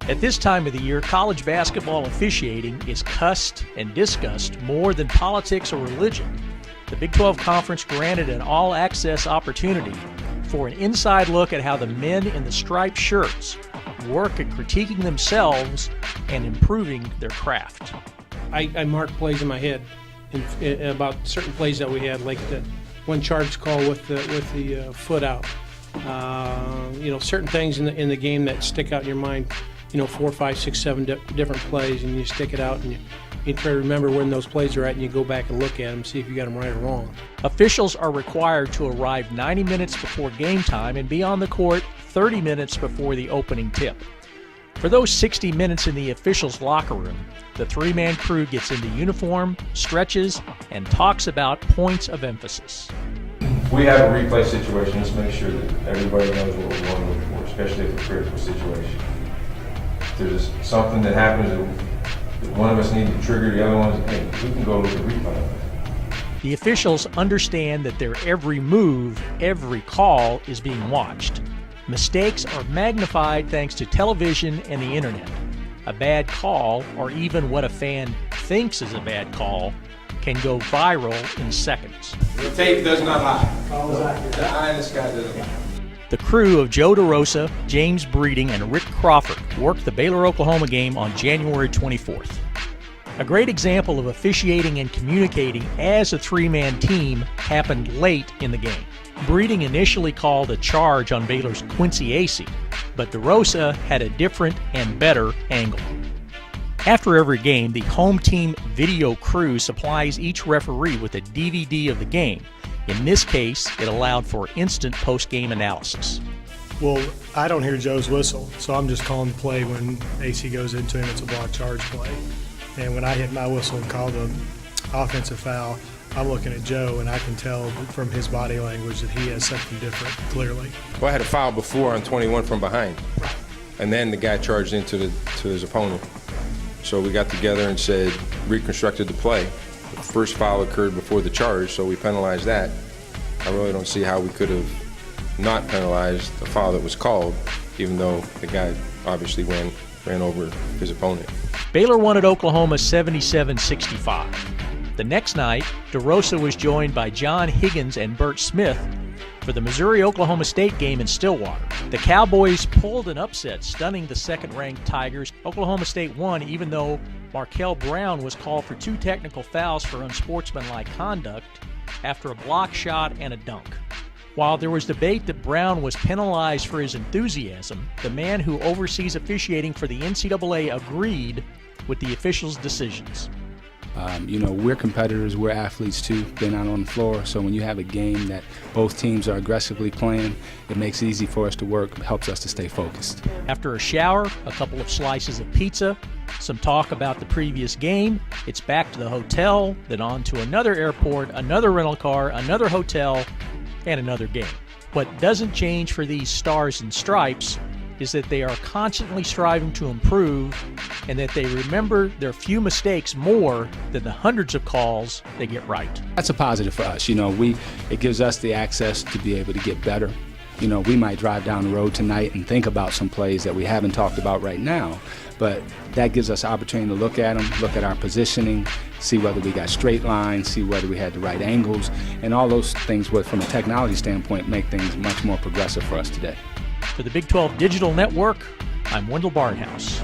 At this time of the year, college basketball officiating is cussed and discussed more than politics or religion. The Big 12 Conference granted an all-access opportunity for an inside look at how the men in the striped shirts work at critiquing themselves and improving their craft. I marked plays in my head about certain plays that we had, like the one charge call with the foot out. Certain things in the game that stick out in your mind. 4, 5, 6, 7 different plays, and you stick it out and you try to remember when those plays are at, and you go back and look at them, see if you got them right or wrong. Officials are required to arrive 90 minutes before game time and be on the court 30 minutes before the opening tip. For those 60 minutes in the officials' locker room, the three-man crew gets into uniform, stretches, and talks about points of emphasis. If we have a replay situation, let's make sure that everybody knows what we want to look for, especially if it's a critical situation. If there's something that happens that one of us needs to trigger the other one, hey, we can go look at replay. The officials understand that their every move, every call is being watched. Mistakes are magnified thanks to television and the internet. A bad call, or even what a fan thinks is a bad call, can go viral in seconds. The tape does not lie. The eye in the sky doesn't lie. The crew of Joe DeRosa, James Breeding, and Rick Crawford worked the Baylor-Oklahoma game on January 24th. A great example of officiating and communicating as a three-man team happened late in the game. Breeding initially called a charge on Baylor's Quincy Acey, but DeRosa had a different and better angle. After every game, the home team video crew supplies each referee with a DVD of the game. In this case, it allowed for instant post-game analysis. Well, I don't hear Joe's whistle, so I'm just calling the play when AC goes into him. It's a block charge play. And when I hit my whistle and call the offensive foul, I'm looking at Joe, and I can tell from his body language that he has something different, clearly. Well, I had a foul before on 21 from behind, and then the guy charged into his opponent. So we got together and said, reconstructed the play. The first foul occurred before the charge, so we penalized that. I really don't see how we could have not penalized the foul that was called, even though the guy obviously ran over his opponent. Baylor won at Oklahoma 77-65. The next night, DeRosa was joined by John Higgins and Bert Smith for the Missouri-Oklahoma State game in Stillwater. The Cowboys pulled an upset, stunning the second-ranked Tigers. Oklahoma State won, even though Markel Brown was called for 2 technical fouls for unsportsmanlike conduct after a block shot and a dunk. While there was debate that Brown was penalized for his enthusiasm, the man who oversees officiating for the NCAA agreed with the officials' decisions. We're competitors, we're athletes too, been out on the floor, so when you have a game that both teams are aggressively playing, it makes it easy for us to work, helps us to stay focused. After a shower, a couple of slices of pizza, some talk about the previous game, it's back to the hotel, then on to another airport, another rental car, another hotel, and another game. What doesn't change for these stars and stripes is that they are constantly striving to improve and that they remember their few mistakes more than the hundreds of calls they get right. That's a positive for us. It gives us the access to be able to get better. We might drive down the road tonight and think about some plays that we haven't talked about right now, but that gives us opportunity to look at them, look at our positioning, see whether we got straight lines, see whether we had the right angles, and all those things from a technology standpoint make things much more progressive for us today. For the Big 12 Digital Network, I'm Wendell Barnhouse.